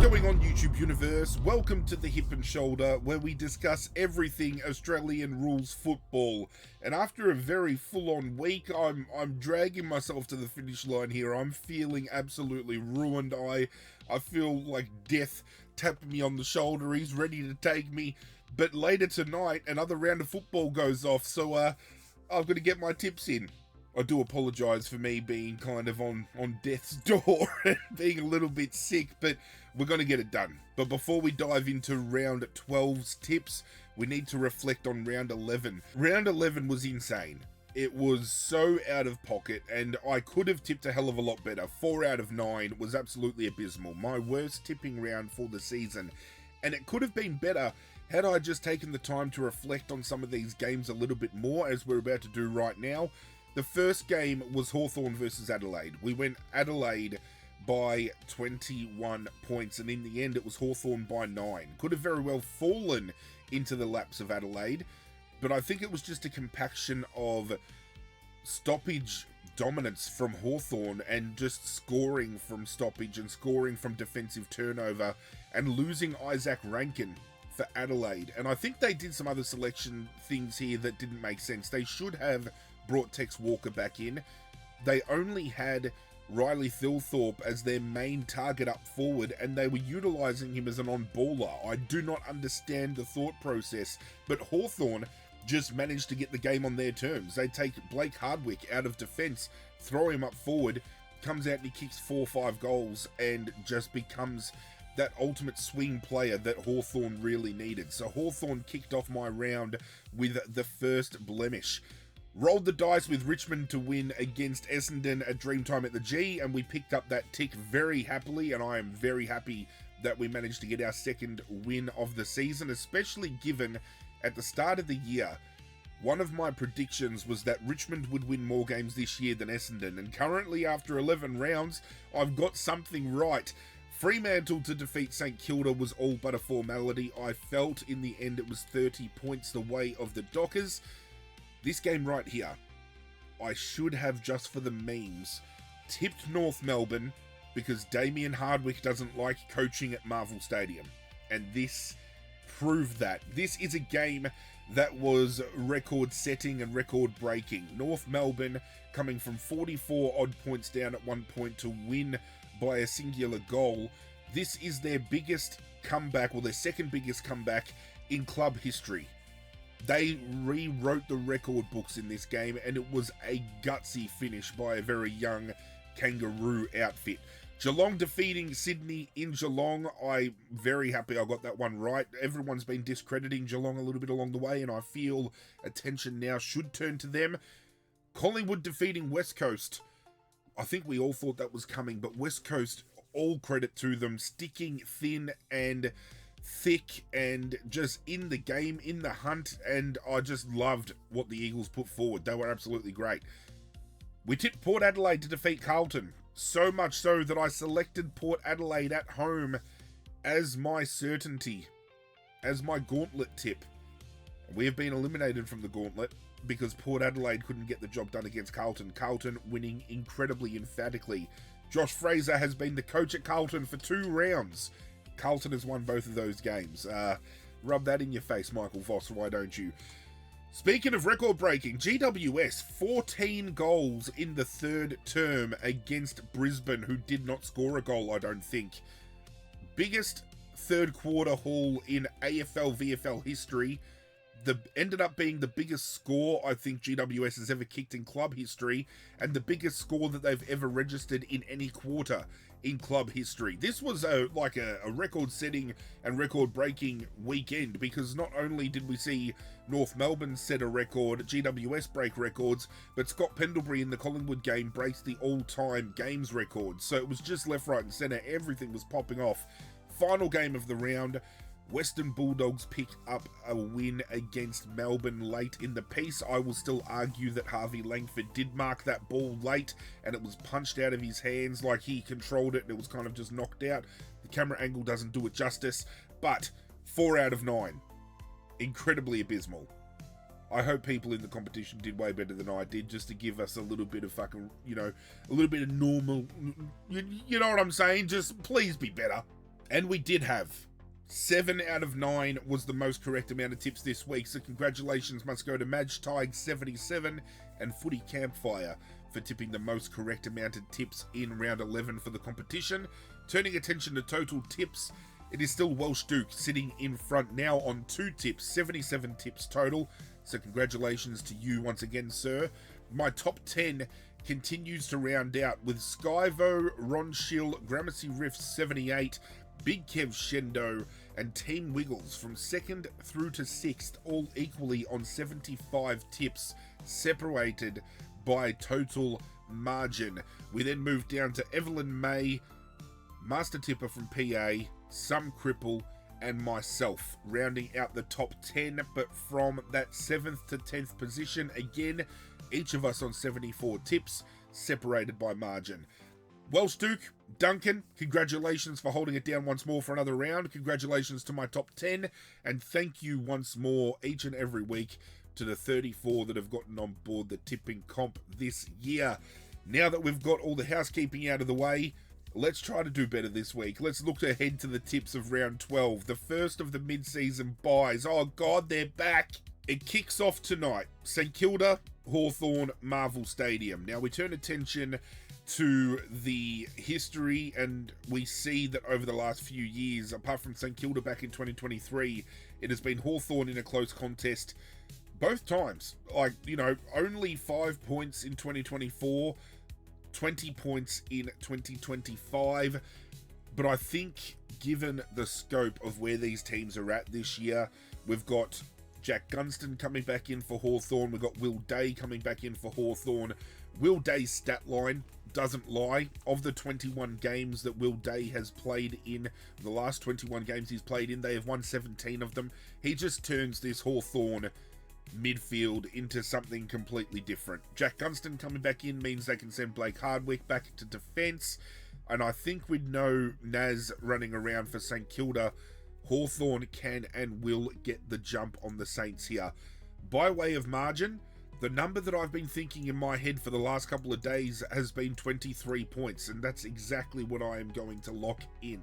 going on, YouTube universe? Welcome to the Hip and Shoulder, where we discuss everything Australian rules football. And after a very full-on week, I'm dragging myself to the finish line here. I'm feeling absolutely ruined. I feel like death tapping me on the shoulder. He's ready to take me. But later tonight, another round of football goes off, so I've got to get my tips in. I do apologise for me being kind of on death's door and being a little bit sick, but we're going to get it done. But before we dive into round 12's tips, we need to reflect on round 11. Round 11 was insane. It was so out of pocket, and I could have tipped a hell of a lot better. 4 out of 9 was absolutely abysmal. My worst tipping round for the season. And it could have been better had I just taken the time to reflect on some of these games a little bit more, as we're about to do right now. The first game was Hawthorn versus Adelaide. We went Adelaide by 21 points, and in the end it was Hawthorn by 9. Could have very well fallen into the laps of Adelaide, but I think it was just a compaction of stoppage dominance from Hawthorn and just scoring from stoppage and scoring from defensive turnover and losing Isaac Rankin for Adelaide. And I think they did some other selection things here that didn't make sense. They should have brought Tex Walker back in. They only had Riley Thilthorpe as their main target up forward, and they were utilising him as an on-baller. I do not understand the thought process, but Hawthorn just managed to get the game on their terms. They take Blake Hardwick out of defence, throw him up forward, comes out and he kicks 4 or 5 goals and just becomes that ultimate swing player that Hawthorn really needed. So Hawthorn kicked off my round with the first blemish. Rolled the dice with Richmond to win against Essendon at Dreamtime at the G, and we picked up that tick very happily, and I am very happy that we managed to get our second win of the season, especially given at the start of the year, one of my predictions was that Richmond would win more games this year than Essendon, and currently after 11 rounds, I've got something right. Fremantle to defeat St Kilda was all but a formality. I felt in the end it was 30 points the way of the Dockers. This game right here, I should have, just for the memes, tipped North Melbourne because Damien Hardwick doesn't like coaching at Marvel Stadium. And this proved that. This is a game that was record-setting and record-breaking. North Melbourne coming from 44 odd points down at one point to win by a singular goal. This is their biggest comeback, or their second biggest comeback in club history. They rewrote the record books in this game, and it was a gutsy finish by a very young Kangaroo outfit. Geelong defeating Sydney in Geelong. I'm very happy I got that one right. Everyone's been discrediting Geelong a little bit along the way, and I feel attention now should turn to them. Collingwood defeating West Coast. I think we all thought that was coming, but West Coast, all credit to them, sticking thin and thick and just in the game, in the hunt, and I just loved what the Eagles put forward. They were absolutely great. We tipped Port Adelaide to defeat Carlton, so much so that I selected Port Adelaide at home as my certainty, as my gauntlet tip. We have been eliminated from the gauntlet because Port Adelaide couldn't get the job done against Carlton. Carlton winning incredibly emphatically. Josh Fraser has been the coach at Carlton for 2 rounds. Carlton has won both of those games. Rub that in your face, Michael Voss, why don't you? Speaking of record-breaking, GWS, 14 goals in the third term against Brisbane, who did not score a goal, I don't think. Biggest third quarter haul in AFL VFL history. Ended up being the biggest score I think GWS has ever kicked in club history, and the biggest score that they've ever registered in any quarter in club history. This was a record-setting and record-breaking weekend, because not only did we see North Melbourne set a record, GWS break records, but Scott Pendlebury in the Collingwood game breaks the all-time games record. So it was just left, right and centre. Everything was popping off. Final game of the round. Western Bulldogs picked up a win against Melbourne late in the piece. I will still argue that Harvey Langford did mark that ball late, and it was punched out of his hands like he controlled it and it was kind of just knocked out. The camera angle doesn't do it justice, but 4 out of 9. Incredibly abysmal. I hope people in the competition did way better than I did, just to give us a little bit of a little bit of normal, you know what I'm saying? Just please be better. And we did have 7 out of 9 was the most correct amount of tips this week, so congratulations must go to MagTig77 and Footy Campfire for tipping the most correct amount of tips in round 11 for the competition. Turning attention to total tips, it is still Welsh Duke sitting in front now on 2 tips, 77 tips total, so congratulations to you once again, sir. My top 10 continues to round out with Skyvo, Ron Schill, Gramercy Riff 78, Big Kev Shendo, and Team Wiggles from 2nd through to 6th, all equally on 75 tips, separated by total margin. We then move down to Evelyn May, Master Tipper from PA, Some Cripple, and myself, rounding out the top 10, but from that 7th to 10th position, again, each of us on 74 tips, separated by margin. Welsh Duke, Duncan, congratulations for holding it down once more for another round. Congratulations to my top 10, and thank you once more each and every week to the 34 that have gotten on board the tipping comp this year. Now that we've got all the housekeeping out of the way, let's try to do better this week. Let's look ahead to the tips of round 12, the first of the mid-season buys. Oh God, they're back. It kicks off tonight. St Kilda, Hawthorn, Marvel Stadium. Now we turn attention to the history, and we see that over the last few years, apart from St Kilda back in 2023, it has been Hawthorn in a close contest both times. Like, you know, only 5 points in 2024, 20 points in 2025. But I think given the scope of where these teams are at this year, we've got Jack Gunston coming back in for Hawthorn. We've got Will Day coming back in for Hawthorn. Will Day's stat line doesn't lie. Of the 21 games that Will Day has played in, the last 21 games he's played in, they have won 17 of them. He just turns this Hawthorn midfield into something completely different. Jack Gunston coming back in means they can send Blake Hardwick back to defence, and I think with no Naz running around for St Kilda, Hawthorn can and will get the jump on the Saints here. By way of margin, the number that I've been thinking in my head for the last couple of days has been 23 points, and that's exactly what I am going to lock in.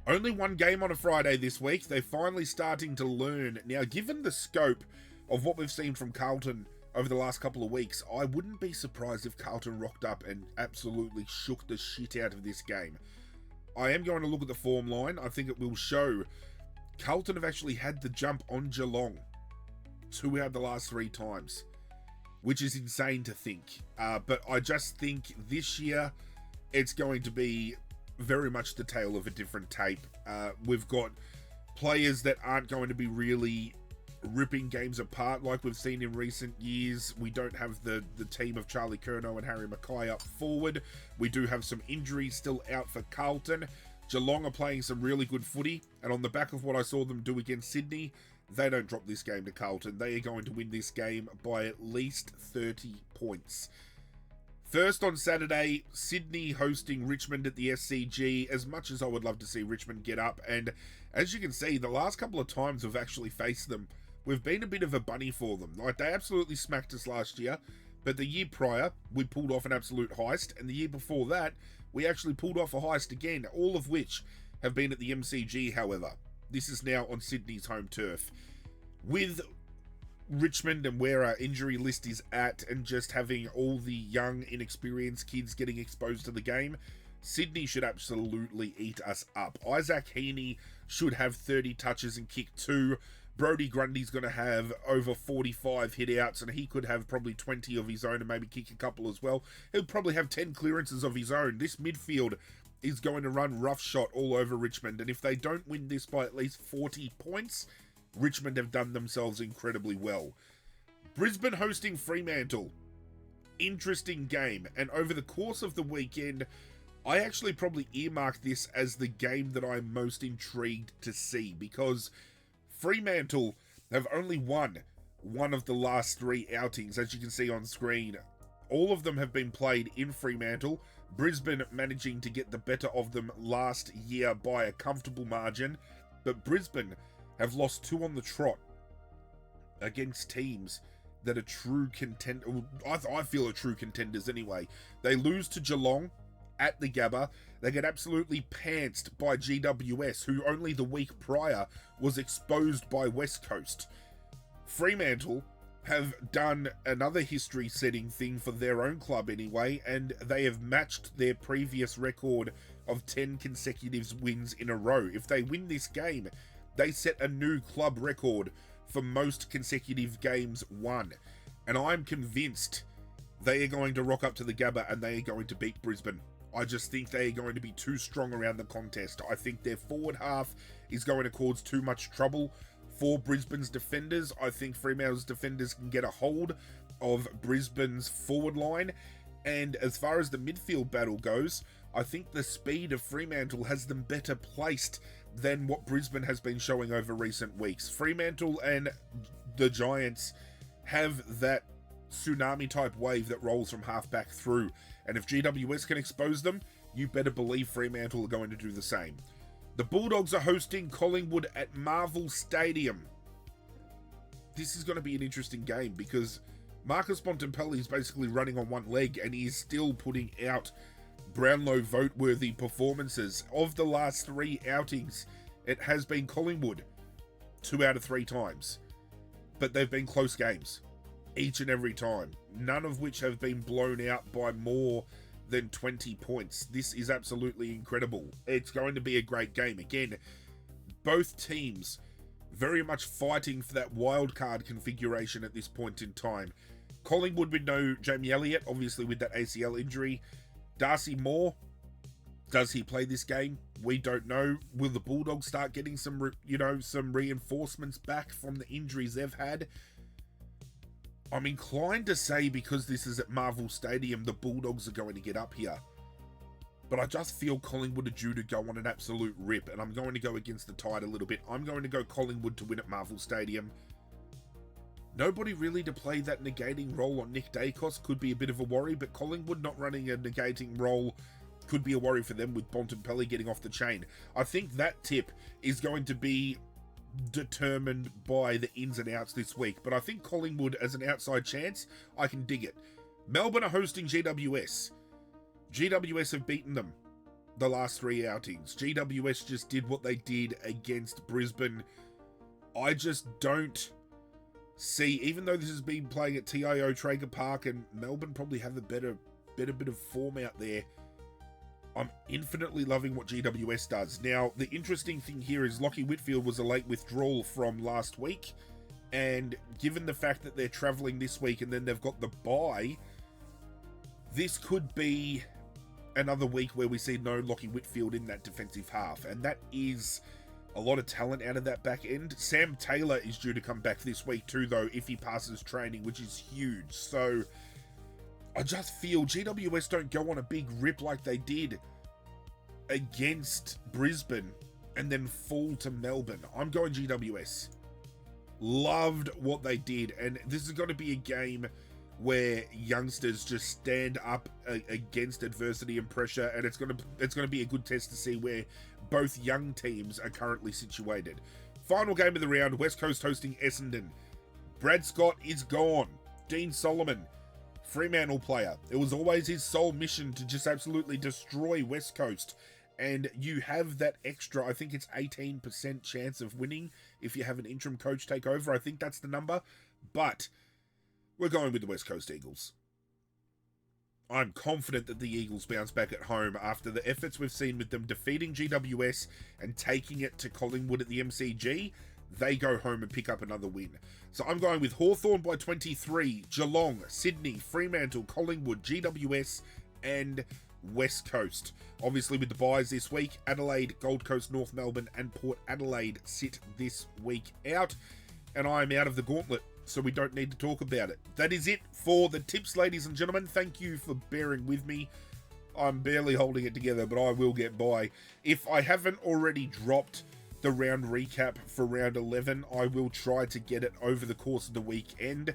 Only one game on a Friday this week. They're finally starting to learn. Now, given the scope of what we've seen from Carlton over the last couple of weeks, I wouldn't be surprised if Carlton rocked up and absolutely shook the shit out of this game. I am going to look at the form line. I think it will show Carlton have actually had the jump on Geelong 2 out of the last 3 times, which is insane to think. But I just think this year it's going to be very much the tale of a different tape. We've got players that aren't going to be really ripping games apart like we've seen in recent years. We don't have the team of Charlie Curnow and Harry Mackay up forward. We do have some injuries still out for Carlton. Geelong are playing some really good footy, and on the back of what I saw them do against Sydney, they don't drop this game to Carlton. They are going to win this game by at least 30 points. First on Saturday, Sydney hosting Richmond at the SCG. As much as I would love to see Richmond get up, and as you can see, the last couple of times we've actually faced them, we've been a bit of a bunny for them. Like, they absolutely smacked us last year, but the year prior, we pulled off an absolute heist, and the year before that, we actually pulled off a heist again, all of which have been at the MCG, however. This is now on Sydney's home turf. With Richmond and where our injury list is at, and just having all the young, inexperienced kids getting exposed to the game, Sydney should absolutely eat us up. Isaac Heaney should have 30 touches and kick 2. Brodie Grundy's going to have over 45 hit-outs, and he could have probably 20 of his own and maybe kick a couple as well. He'll probably have 10 clearances of his own. This midfield is going to run roughshod all over Richmond, and if they don't win this by at least 40 points, Richmond have done themselves incredibly well. Brisbane hosting Fremantle. Interesting game, and over the course of the weekend, I actually probably earmarked this as the game that I'm most intrigued to see, because Fremantle have only won one of the last 3 outings, as you can see on screen. All of them have been played in Fremantle, Brisbane managing to get the better of them last year by a comfortable margin, but Brisbane have lost 2 on the trot against teams that are true contenders. I feel are true contenders anyway. They lose to Geelong at the Gabba. They get absolutely pantsed by GWS, who only the week prior was exposed by West Coast. Fremantle have done another history-setting thing for their own club anyway, and they have matched their previous record of 10 consecutive wins in a row. If they win this game, they set a new club record for most consecutive games won. And I'm convinced they are going to rock up to the Gabba and they are going to beat Brisbane. I just think they are going to be too strong around the contest. I think their forward half is going to cause too much trouble for Brisbane's defenders. I think Fremantle's defenders can get a hold of Brisbane's forward line. And as far as the midfield battle goes, I think the speed of Fremantle has them better placed than what Brisbane has been showing over recent weeks. Fremantle and the Giants have that tsunami-type wave that rolls from half-back through. And if GWS can expose them, you better believe Fremantle are going to do the same. The Bulldogs are hosting Collingwood at Marvel Stadium. This is going to be an interesting game because Marcus Bontempelli is basically running on one leg and he is still putting out Brownlow vote-worthy performances. Of the last 3 outings, it has been Collingwood 2 out of 3 times. But they've been close games each and every time, none of which have been blown out by more than 20 points. This is absolutely incredible. It's going to be a great game. Again, both teams very much fighting for that wild card configuration at this point in time. Collingwood with no Jamie Elliott, obviously with that ACL injury. Darcy Moore, does he play this game? We don't know. Will the Bulldogs start getting some reinforcements back from the injuries they've had? I'm inclined to say because this is at Marvel Stadium, the Bulldogs are going to get up here. But I just feel Collingwood are due to go on an absolute rip, and I'm going to go against the tide a little bit. I'm going to go Collingwood to win at Marvel Stadium. Nobody really to play that negating role on Nick Dacos could be a bit of a worry, but Collingwood not running a negating role could be a worry for them with Bontempelli getting off the chain. I think that tip is going to be determined by the ins and outs this week, but I think Collingwood as an outside chance, I can dig it. Melbourne are hosting GWS. GWS have beaten them the last 3 outings. GWS just did what they did against Brisbane. I just don't see, even though this has been playing at TIO Traeger Park and Melbourne probably have a better bit of form out there, I'm infinitely loving what GWS does. Now, the interesting thing here is Lachie Whitfield was a late withdrawal from last week, and given the fact that they're travelling this week and then they've got the bye, this could be another week where we see no Lachie Whitfield in that defensive half, and that is a lot of talent out of that back end. Sam Taylor is due to come back this week too, though, if he passes training, which is huge. So I just feel GWS don't go on a big rip like they did against Brisbane and then fall to Melbourne. I'm going GWS. Loved what they did, and this is going to be a game where youngsters just stand up against adversity and pressure, and it's going to be a good test to see where both young teams are currently situated. Final game of the round, West Coast hosting Essendon. Brad Scott is gone. Dean Solomon, Fremantle player. It was always his sole mission to just absolutely destroy West Coast. And you have that extra, I think it's 18% chance of winning if you have an interim coach take over. I think that's the number. But we're going with the West Coast Eagles. I'm confident that the Eagles bounce back at home after the efforts we've seen with them defeating GWS and taking it to Collingwood at the MCG. They go home and pick up another win. So I'm going with Hawthorn by 23, Geelong, Sydney, Fremantle, Collingwood, GWS, and West Coast. Obviously with the byes this week, Adelaide, Gold Coast, North Melbourne, and Port Adelaide sit this week out. And I am out of the gauntlet, so we don't need to talk about it. That is it for the tips, ladies and gentlemen. Thank you for bearing with me. I'm barely holding it together, but I will get by. If I haven't already dropped the round recap for round 11, I will try to get it over the course of the weekend.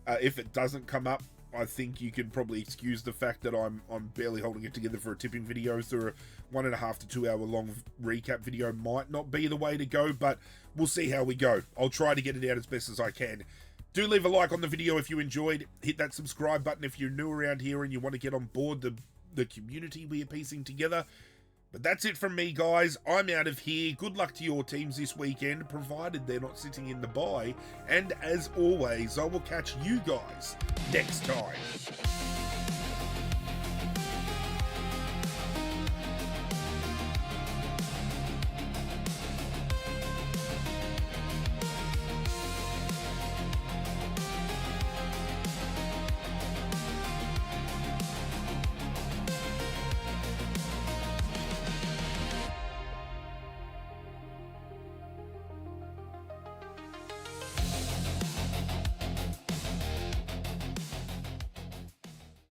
If it doesn't come up, I think you can probably excuse the fact that I'm barely holding it together for a tipping video, so a 1.5 to 2 hour long recap video might not be the way to go, but we'll see how we go. I'll try to get it out as best as I can. Do leave a like on the video if you enjoyed. Hit that subscribe button if you're new around here and you want to get on board the the community we are piecing together. But that's it from me, guys. I'm out of here. Good luck to your teams this weekend, provided they're not sitting in the bye. And as always, I will catch you guys next time.